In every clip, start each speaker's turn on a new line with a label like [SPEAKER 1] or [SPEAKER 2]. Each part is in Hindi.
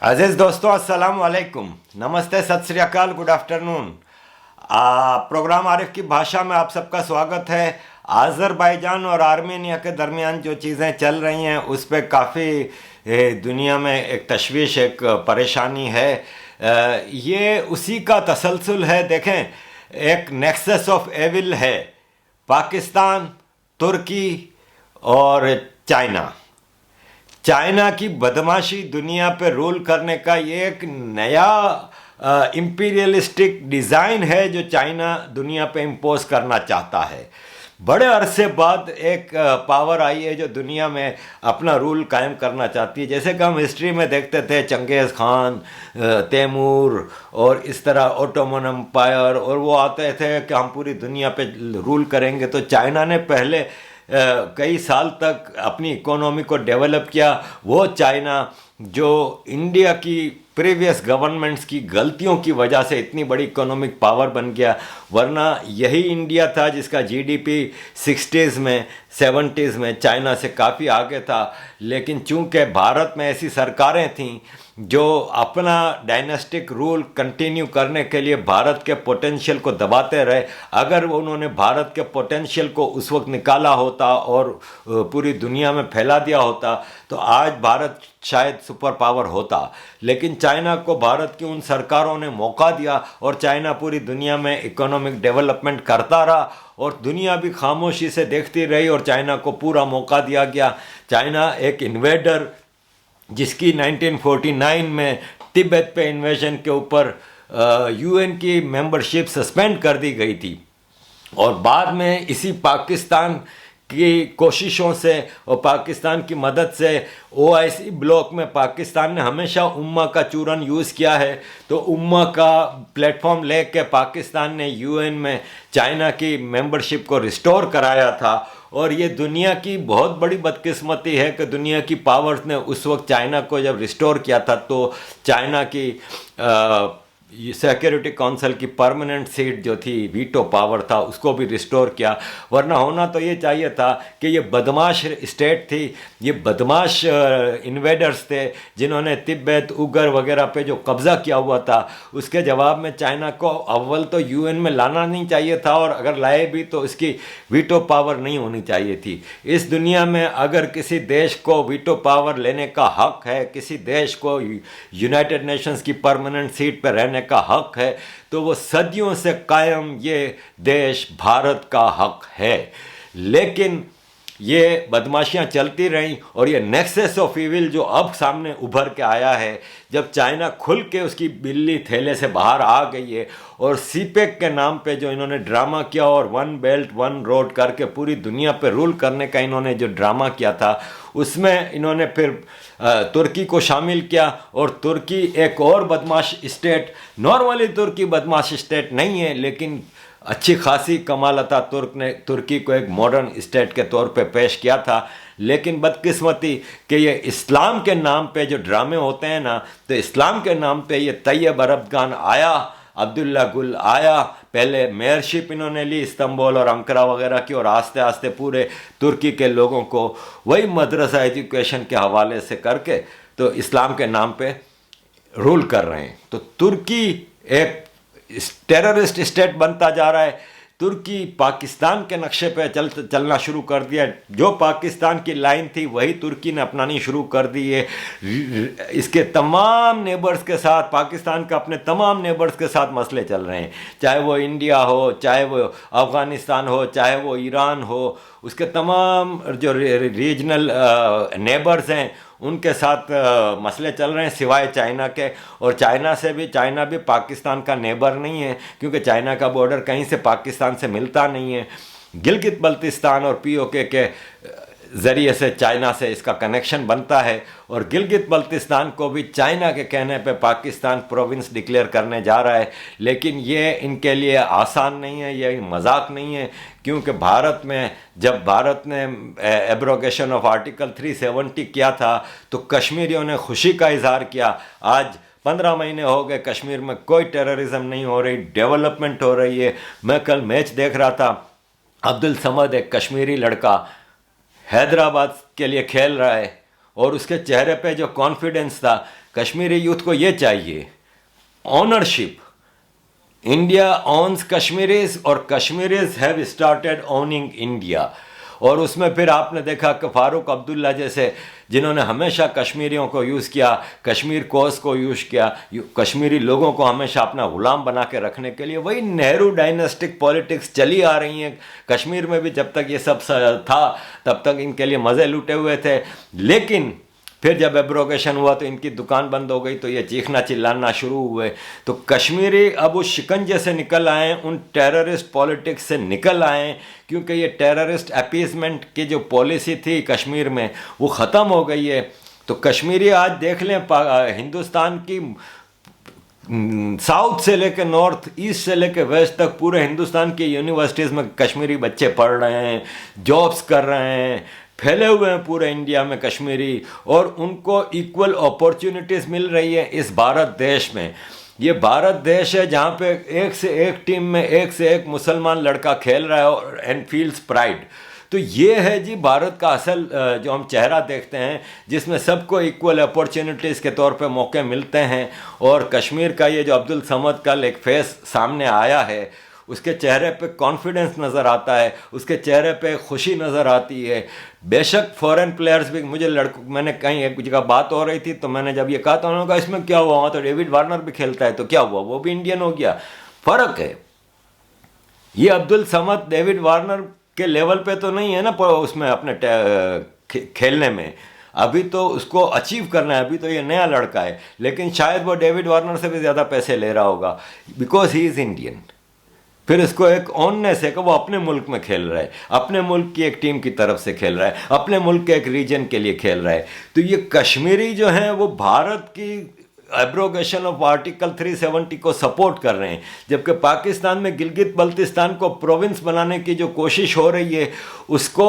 [SPEAKER 1] अजीज दोस्तों, अस्सलाम वालेकुम, नमस्ते, सत श्री अकाल, गुड आफ्टरनून। प्रोग्राम आरिफ की भाषा में आप सबका स्वागत है। अज़रबैजान और आर्मेनिया के दरमियान जो चीज़ें चल रही हैं उस पर काफ़ी दुनिया में एक तशवीश, एक परेशानी है। ये उसी का तसलसल है। देखें, एक नेक्सस ऑफ एविल है, पाकिस्तान, तुर्की और चाइना। चाइना की बदमाशी दुनिया पे रूल करने का ये एक नया इम्पीरियलिस्टिक डिज़ाइन है जो चाइना दुनिया पे इम्पोज करना चाहता है। बड़े अरसे बाद एक पावर आई है जो दुनिया में अपना रूल कायम करना चाहती है। जैसे कि हम हिस्ट्री में देखते थे, चंगेज़ खान, तैमूर और इस तरह ओटोमन एम्पायर, और वो आते थे कि हम पूरी दुनिया पे रूल करेंगे। तो चाइना ने पहले कई साल तक अपनी इकोनॉमी को डेवलप किया। वो चाइना जो इंडिया की प्रीवियस गवर्नमेंट्स की गलतियों की वजह से इतनी बड़ी इकोनॉमिक पावर बन गया, वरना यही इंडिया था जिसका जीडीपी 60s में 70s में चाइना से काफ़ी आगे था। लेकिन चूंकि भारत में ऐसी सरकारें थीं जो अपना डायनेस्टिक रूल कंटिन्यू करने के लिए भारत के पोटेंशियल को दबाते रहे, अगर उन्होंने भारत के पोटेंशियल को उस वक्त निकाला होता और पूरी दुनिया में फैला दिया होता तो आज भारत शायद सुपर पावर होता। लेकिन चाइना को भारत की उन सरकारों ने मौका दिया और चाइना पूरी दुनिया में इकोनॉमिक डेवलपमेंट करता रहा और दुनिया भी खामोशी से देखती रही और चाइना को पूरा मौका दिया गया। चाइना एक इन्वेडर जिसकी 1949 में तिब्बत पे इन्वेजन के ऊपर यूएन की मेंबरशिप सस्पेंड कर दी गई थी, और बाद में इसी पाकिस्तान की कोशिशों से और पाकिस्तान की मदद से ओआईसी ब्लॉक में पाकिस्तान ने हमेशा उम्मा का चूरन यूज़ किया है। तो उम्मा का प्लेटफॉर्म लेके पाकिस्तान ने यूएन में चाइना की मेंबरशिप को रिस्टोर कराया था। और ये दुनिया की बहुत बड़ी बदकिस्मती है कि दुनिया की पावर्स ने उस वक्त चाइना को जब रिस्टोर किया था तो चाइना की सिक्योरिटी काउंसिल की परमानेंट सीट जो थी, वीटो पावर था, उसको भी रिस्टोर किया। वरना होना तो ये चाहिए था कि ये बदमाश स्टेट थी, ये बदमाश इन्वेडर्स थे जिन्होंने तिब्बत, उगर वगैरह पे जो कब्ज़ा किया हुआ था, उसके जवाब में चाइना को अव्वल तो यूएन में लाना नहीं चाहिए था, और अगर लाए भी तो इसकी वीटो पावर नहीं होनी चाहिए थी। इस दुनिया में अगर किसी देश को वीटो पावर लेने का हक है, किसी देश को यूनाइटेड नेशंस की परमानेंट सीट पर रहने का हक है, तो वो सदियों से कायम ये देश भारत का हक है। लेकिन ये बदमाशियां चलती रहीं और ये नेक्सस ऑफ इविल जो अब सामने उभर के आया है, जब चाइना खुल के उसकी बिल्ली थैले से बाहर आ गई है और सीपेक के नाम पे जो इन्होंने ड्रामा किया और वन बेल्ट वन रोड करके पूरी दुनिया पे रूल करने का इन्होंने जो ड्रामा किया था, उसमें इन्होंने फिर तुर्की को शामिल किया। और तुर्की एक और बदमाश स्टेट, नॉर्मली तुर्की बदमाश स्टेट नहीं है, लेकिन अच्छी खासी कमाल अतातुर्क ने तुर्की को एक मॉडर्न स्टेट के तौर पे पेश किया था। लेकिन बदकिस्मती कि ये इस्लाम के नाम पे जो ड्रामे होते हैं ना, तो इस्लाम के नाम पे ये तैयब अरबगान आया, अब्दुल्ला गुल आया, पहले मेयरशिप इन्होंने ली इस्तांबुल और अंकारा वगैरह की, और आस्ते आस्ते पूरे तुर्की के लोगों को वही मदरसा एजुकेशन के हवाले से करके तो इस्लाम के नाम पे रूल कर रहे हैं। तो तुर्की एक टेररिस्ट स्टेट बनता जा रहा है। तुर्की पाकिस्तान के नक्शे पे चलना शुरू कर दिया। जो पाकिस्तान की लाइन थी वही तुर्की ने अपनानी शुरू कर दी है। इसके तमाम नेबर्स के साथ, पाकिस्तान का अपने तमाम नेबर्स के साथ मसले चल रहे हैं, चाहे वो इंडिया हो, चाहे वो अफ़गानिस्तान हो, चाहे वो ईरान हो, उसके तमाम जो रीजनल नेबर्स हैं उनके साथ मसले चल रहे हैं, सिवाय चाइना के। और चाइना भी पाकिस्तान का नेबर नहीं है, क्योंकि चाइना का बॉर्डर कहीं से पाकिस्तान से मिलता नहीं है। गिलगित बल्तिस्तान और पीओके के ज़रिए से चाइना से इसका कनेक्शन बनता है, और गिलगित बल्तिस्तान को भी चाइना के कहने पे पाकिस्तान प्रोविंस डिक्लेयर करने जा रहा है। लेकिन ये इनके लिए आसान नहीं है, ये मजाक नहीं है, क्योंकि भारत में जब भारत ने एब्रोगेशन ऑफ आर्टिकल 370 किया था तो कश्मीरियों ने खुशी का इजहार किया। आज 15 महीने हो गए, कश्मीर में कोई टेररिज्म नहीं हो रही, डेवलपमेंट हो रही है। मैं कल मैच देख रहा था, अब्दुल समद एक कश्मीरी लड़का हैदराबाद के लिए खेल रहा है, और उसके चेहरे पे जो कॉन्फिडेंस था, कश्मीरी यूथ को ये चाहिए ऑनरशिप। इंडिया owns कश्मीरीज और Kashmiris have started owning India. और उसमें फिर आपने देखा कि फारूक अब्दुल्ला जैसे जिन्होंने हमेशा कश्मीरियों को यूज़ किया, कश्मीर कोस को यूज़ किया, कश्मीरी लोगों को हमेशा अपना गुलाम बना के रखने के लिए, वही नेहरू डायनेस्टिक पॉलिटिक्स चली आ रही हैं कश्मीर में भी। जब तक ये सब था तब तक इनके लिए मज़े लूटे हुए थे, लेकिन फिर जब एब्रोगेशन हुआ तो इनकी दुकान बंद हो गई, तो ये चीखना चिल्लाना शुरू हुए। तो कश्मीरी अब उस शिकंजे से निकल आए, उन टेररिस्ट पॉलिटिक्स से निकल आए, क्योंकि ये टेररिस्ट अपीसमेंट की जो पॉलिसी थी कश्मीर में वो ख़त्म हो गई है। तो कश्मीरी आज देख लें, हिंदुस्तान की साउथ से लेकर नॉर्थ, ईस्ट से लेकर वेस्ट तक पूरे हिंदुस्तान की यूनिवर्सिटीज़ में कश्मीरी बच्चे पढ़ रहे हैं, जॉब्स कर रहे हैं, फैले हुए हैं पूरे इंडिया में कश्मीरी, और उनको इक्वल अपॉर्चुनिटीज़ मिल रही है इस भारत देश में। ये भारत देश है जहाँ पे एक से एक टीम में एक से एक मुसलमान लड़का खेल रहा है और एंड फील्स प्राइड। तो ये है जी भारत का असल जो हम चेहरा देखते हैं, जिसमें सबको इक्वल अपॉर्चुनिटीज़ के तौर पे मौके मिलते हैं। और कश्मीर का ये जो अब्दुल समद कल एक फेस सामने आया है, उसके चेहरे पे कॉन्फिडेंस नज़र आता है, उसके चेहरे पे खुशी नज़र आती है। बेशक फॉरेन प्लेयर्स भी, मुझे मैंने कहीं एक जगह बात हो रही थी तो मैंने जब ये कहा तो उन्होंने कहा इसमें क्या हुआ, वहाँ तो डेविड वार्नर भी खेलता है, तो क्या हुआ, वो भी इंडियन हो गया। फ़र्क है, ये अब्दुल समद डेविड वार्नर के लेवल पे तो नहीं है ना उसमें अपने खेलने में, अभी तो उसको अचीव करना है, अभी तो ये नया लड़का है, लेकिन शायद वो डेविड वार्नर से भी ज़्यादा पैसे ले रहा होगा, बिकॉज ही इज़ इंडियन। फिर इसको एक ऑननेस है कि वो अपने मुल्क में खेल रहा है, अपने मुल्क की एक टीम की तरफ से खेल रहा है, अपने मुल्क के एक रीजन के लिए खेल रहा है। तो ये कश्मीरी जो हैं वो भारत की एब्रोगेशन ऑफ आर्टिकल 370 को सपोर्ट कर रहे हैं, जबकि पाकिस्तान में गिलगित बल्तिस्तान को प्रोविंस बनाने की जो कोशिश हो रही है उसको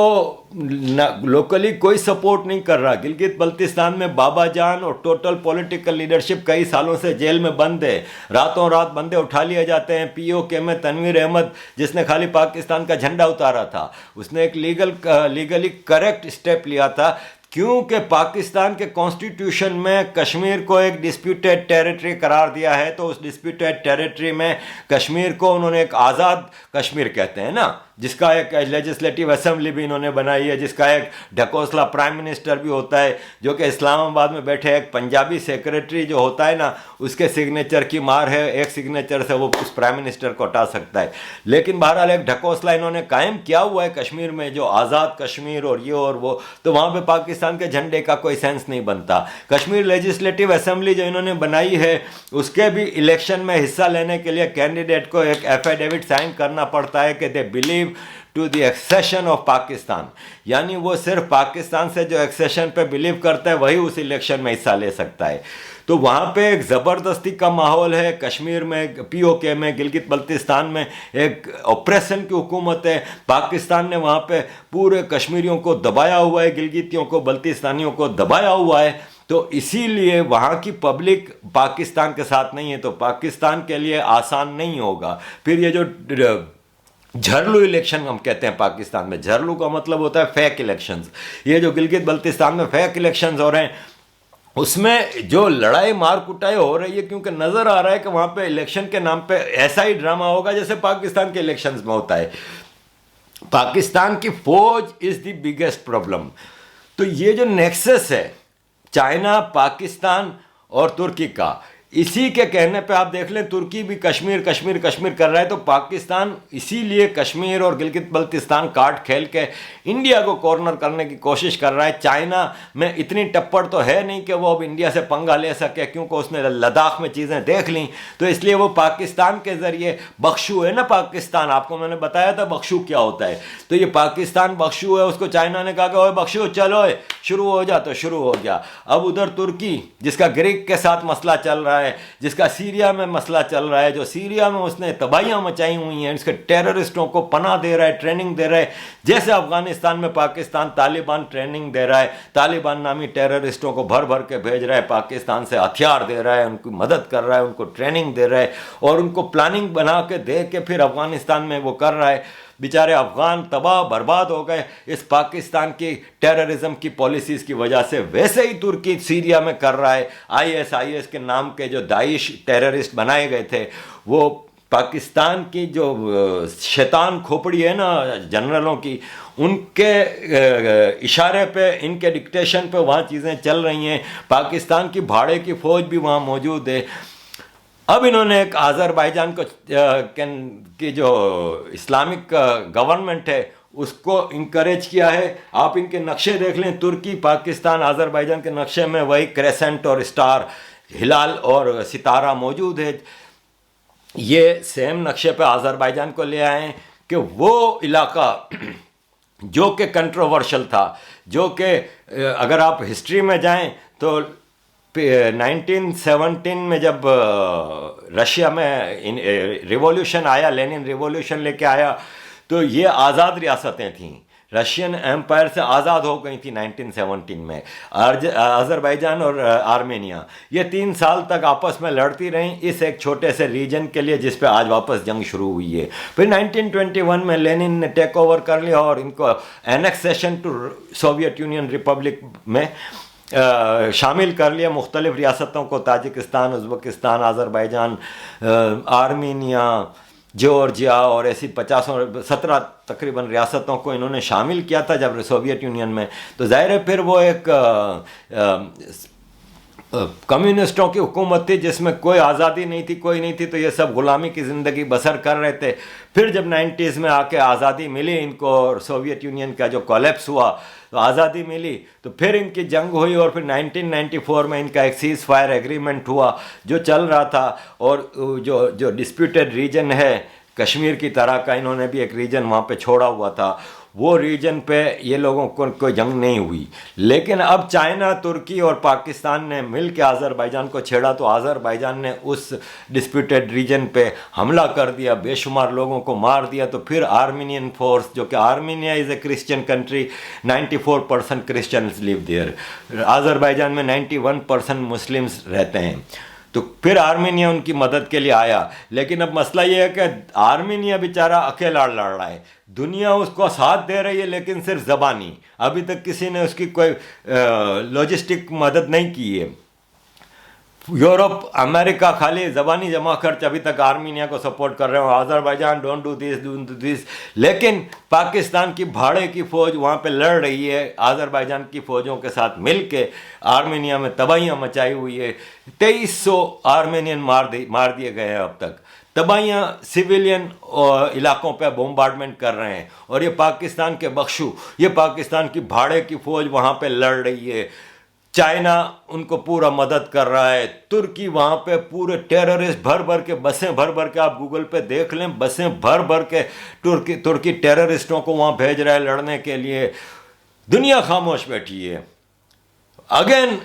[SPEAKER 1] लोकली कोई सपोर्ट नहीं कर रहा। गिलगित बल्तिस्तान में बाबा जान और टोटल पॉलिटिकल लीडरशिप कई सालों से जेल में बंद है, रातों रात बंदे उठा लिए जाते हैं। पीओके में तनवीर अहमद, जिसने खाली पाकिस्तान का झंडा उतारा था, उसने एक लीगली करेक्ट स्टेप लिया था, क्योंकि पाकिस्तान के कॉन्स्टिट्यूशन में कश्मीर को एक डिस्प्यूटेड टेरिटरी करार दिया है। तो उस डिस्प्यूटेड टेरिटरी में कश्मीर को उन्होंने एक आज़ाद कश्मीर कहते हैं ना, जिसका एक लेजिस्लेटिव असेंबली भी इन्होंने बनाई है, जिसका एक ढकोसला प्राइम मिनिस्टर भी होता है, जो कि इस्लामाबाद में बैठे एक पंजाबी सेक्रेटरी जो होता है ना, उसके सिग्नेचर की मार है, एक सिग्नेचर से वो उस प्राइम मिनिस्टर को हटा सकता है। लेकिन बहरहाल एक ढकोसला इन्होंने कायम किया हुआ है कश्मीर में, जो आज़ाद कश्मीर और ये और वो, तो वहाँ पर पाकिस्तान के झंडे का कोई सेंस नहीं बनता। कश्मीर लेजिस्लेटिव असेंबली जो इन्होंने बनाई है, उसके भी इलेक्शन में हिस्सा लेने के लिए कैंडिडेट को एक एफिडेविट साइन करना पड़ता है कि they believe to the accession of Pakistan, यानी वो सिर्फ पाकिस्तान से जो एक्सेशन पे बिलीव करता है वही उस इलेक्शन में हिस्सा ले सकता है। तो वहाँ पे एक ज़बरदस्ती का माहौल है कश्मीर में, पीओके में, गिलगित बल्तिस्तान में एक ऑपरेशन की हुकूमत है। पाकिस्तान ने वहाँ पे पूरे कश्मीरियों को दबाया हुआ है, गिलगितियों को, बल्तिस्तानियों को दबाया हुआ है। तो इसीलिए वहाँ की पब्लिक पाकिस्तान के साथ नहीं है, तो पाकिस्तान के लिए आसान नहीं होगा। फिर ये जो झरलू इलेक्शन हम कहते हैं पाकिस्तान में, झरलू का मतलब होता है फेक इलेक्शंस। ये जो गिलगित बल्तिस्तान में फेक इलेक्शंस हो रहे हैं, उसमें जो लड़ाई मार कुटाई हो रही है, क्योंकि नज़र आ रहा है कि वहाँ पे इलेक्शन के नाम पे ऐसा ही ड्रामा होगा जैसे पाकिस्तान के इलेक्शंस में होता है। पाकिस्तान की फौज इज़ द बिगेस्ट प्रॉब्लम। तो ये जो नेक्सस है चाइना, पाकिस्तान और तुर्की का, इसी के कहने पे आप देख लें तुर्की भी कश्मीर कश्मीर कश्मीर कर रहा है। तो पाकिस्तान इसीलिए कश्मीर और गिलगित बल्तिस्तान कार्ड खेल के इंडिया को कॉर्नर करने की कोशिश कर रहा है। चाइना में इतनी टप्पड़ तो है नहीं कि वो अब इंडिया से पंगा ले सके, क्योंकि उसने लद्दाख में चीज़ें देख लीं। तो इसलिए वो पाकिस्तान के ज़रिए, बख्शू है ना पाकिस्तान, आपको मैंने बताया था बख्शू क्या होता है। तो ये पाकिस्तान बख्शू है, उसको चाइना ने कहा कि ओए बख्शू चलो शुरू हो जा, तो शुरू हो गया। अब उधर तुर्की, जिसका ग्रीक के साथ मसला चल रहा है, जिसका सीरिया में मसला चल रहा है, जो सीरिया में उसने तबाहियां मचाई हुई हैं, इसके टेररिस्टों को पनाह दे रहा है, ट्रेनिंग दे रहा है, जैसे अफगानिस्तान में पाकिस्तान तालिबान ट्रेनिंग दे रहा है, तालिबान नामी टेररिस्टों को भर भर के भेज रहा है, पाकिस्तान से हथियार दे रहा है, उनकी मदद कर रहा है, उनको ट्रेनिंग दे रहा है और उनको प्लानिंग बना के दे के फिर अफगानिस्तान में वो कर रहा है। बेचारे अफगान तबाह बर्बाद हो गए इस पाकिस्तान की टेररिज्म की पॉलिसीज़ की वजह से। वैसे ही तुर्की सीरिया में कर रहा है। आईएस के नाम के जो दाइश टेररिस्ट बनाए गए थे, वो पाकिस्तान की जो शैतान खोपड़ी है ना जनरलों की, उनके इशारे पे, इनके डिक्टेशन पे वहाँ चीज़ें चल रही हैं। पाकिस्तान की भाड़े की फ़ौज भी वहाँ मौजूद है। अब इन्होंने एक आज़रबाईजान को की जो इस्लामिक गवर्नमेंट है उसको इंकरेज किया है। आप इनके नक्शे देख लें, तुर्की पाकिस्तान आज़रबाईजान के नक्शे में वही क्रेसेंट और स्टार, हिलाल और सितारा मौजूद है। ये सेम नक्शे पे आज़रबाईजान को ले आए कि वो इलाका जो कि कंट्रोवर्शियल था, जो कि अगर आप हिस्ट्री में जाएं तो 1917 में जब रशिया में रिवॉल्यूशन आया, लेनिन रिवॉल्यूशन लेके आया, तो ये आज़ाद रियासतें थीं, रशियन एम्पायर से आज़ाद हो गई थी 1917 में। आज़रबाईजान और आर्मेनिया ये 3 साल तक आपस में लड़ती रहीं इस एक छोटे से रीजन के लिए जिस पे आज वापस जंग शुरू हुई है। फिर 1921 में लेनिन ने टेक ओवर कर लिया और इनको annexation to Soviet Union republic में शामिल कर लिया, मुख्तलिफ रियासतों को, Tajikistan, Uzbekistan, Azerbaijan, Armenia, Georgia और ऐसी 17 तकरीबन रियासतों को इन्होंने शामिल किया था जब सोवियत यूनियन में। तो ज़ाहिर है फिर वो एक कम्युनिस्टों की हुकूमत थी जिसमें कोई आज़ादी नहीं थी, कोई नहीं थी, तो ये सब ग़ुलामी की ज़िंदगी बसर कर रहे थे। फिर जब 90s में आके आज़ादी मिली इनको और सोवियत यूनियन का जो कोलैप्स हुआ तो आज़ादी मिली, तो फिर इनकी जंग हुई और फिर 1994 में इनका एक सीज़ फायर एग्रीमेंट हुआ जो चल रहा था। और जो डिस्प्यूटेड रीजन है कश्मीर की तरह का, इन्होंने भी एक रीजन वहाँ पे छोड़ा हुआ था, वो रीजन पे ये लोगों को कोई जंग नहीं हुई। लेकिन अब चाइना, तुर्की और पाकिस्तान ने मिल के आज़रबाईजान को छेड़ा तो आज़रबाईजान ने उस डिस्प्यूटेड रीजन पे हमला कर दिया, बेशुमार लोगों को मार दिया। तो फिर आर्मीनियन फोर्स, जो कि Armenia is a Christian country, 94% Christians live there, Azerbaijan में 91% मुस्लिम्स रहते हैं। तो फिर आर्मीनिया उनकी मदद के लिए आया। लेकिन अब मसला ये है कि आर्मीनिया बेचारा अकेला लड़ रहा है, दुनिया उसको साथ दे रही है लेकिन सिर्फ ज़बानी, अभी तक किसी ने उसकी कोई लॉजिस्टिक मदद नहीं की है। यूरोप, अमेरिका खाली ज़बानी जमा खर्च अभी तक आर्मीनिया को सपोर्ट कर रहे हो, आज़रबाईजान डोंट डू दिस। लेकिन पाकिस्तान की भाड़े की फ़ौज वहाँ पे लड़ रही है आज़रबाईजान की फ़ौजों के साथ मिल के, आर्मीनिया में तबाहियाँ मचाई हुई है। 2300 आर्मेनियन मार दिए गए हैं अब तक। तबाहियाँ सिविलियन इलाकों पे बॉम्बार्डमेंट कर रहे हैं और ये पाकिस्तान के बख्शू, ये पाकिस्तान की भाड़े की फ़ौज वहाँ पे लड़ रही है। चाइना उनको पूरा मदद कर रहा है। तुर्की वहाँ पे पूरे टेररिस्ट भर भर के, बसें भर भर के, आप गूगल पे देख लें, बसें भर भर के तुर्की टेररिस्टों को वहाँ भेज रहा है लड़ने के लिए। दुनिया खामोश बैठी है। अगेन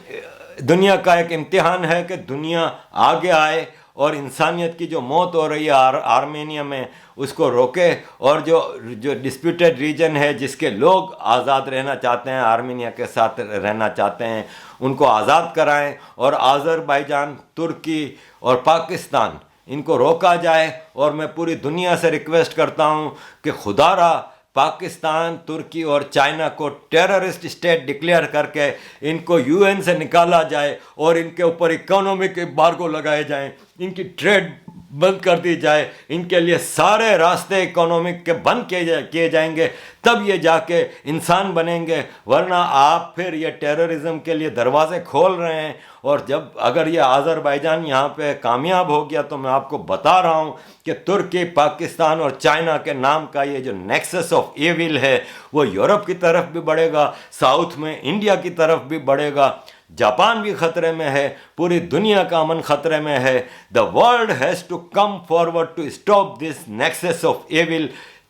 [SPEAKER 1] दुनिया का एक इम्तिहान है कि दुनिया आगे आए और इंसानियत की जो मौत हो रही है आर्मेनिया में उसको रोके, और जो डिस्प्यूटेड रीजन है जिसके लोग आज़ाद रहना चाहते हैं, आर्मेनिया के साथ रहना चाहते हैं, उनको आज़ाद कराएं और आज़रबाईजान, तुर्की और पाकिस्तान इनको रोका जाए। और मैं पूरी दुनिया से रिक्वेस्ट करता हूँ कि खुदारा पाकिस्तान, तुर्की और चाइना को टेररिस्ट स्टेट डिक्लेयर करके इनको यूएन से निकाला जाए और इनके ऊपर इकोनॉमिक एम्बार्गो लगाए जाएं, इनकी ट्रेड बंद कर दी जाए, इनके लिए सारे रास्ते इकोनॉमिक के बंद किए जाएंगे, तब ये जाके इंसान बनेंगे। वरना आप फिर ये टेररिज्म के लिए दरवाजे खोल रहे हैं। और जब अगर ये आज़रबाईजान यहाँ पे कामयाब हो गया तो मैं आपको बता रहा हूँ कि तुर्की, पाकिस्तान और चाइना के नाम का ये जो नेक्सस ऑफ एविल है वो यूरोप की तरफ भी बढ़ेगा, साउथ में इंडिया की तरफ भी बढ़ेगा, जापान भी खतरे में है, पूरी दुनिया का अमन खतरे में है। The world has to come forward to stop this nexus of evil,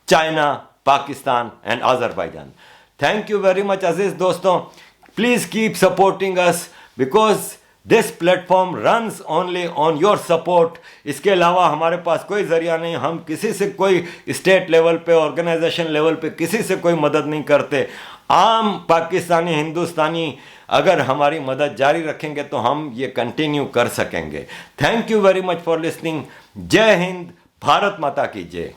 [SPEAKER 1] China, Pakistan and Azerbaijan. Thank you very much अजीज दोस्तों, please keep supporting us because this platform runs only on your support. इसके अलावा हमारे पास कोई ज़रिया नहीं, हम किसी से कोई स्टेट लेवल पे, ऑर्गेनाइजेशन लेवल पे किसी से कोई मदद नहीं करते। आम पाकिस्तानी, हिंदुस्तानी अगर हमारी मदद जारी रखेंगे तो हम ये कंटिन्यू कर सकेंगे। Thank you very much for listening. जय हिंद, भारत माता की जय।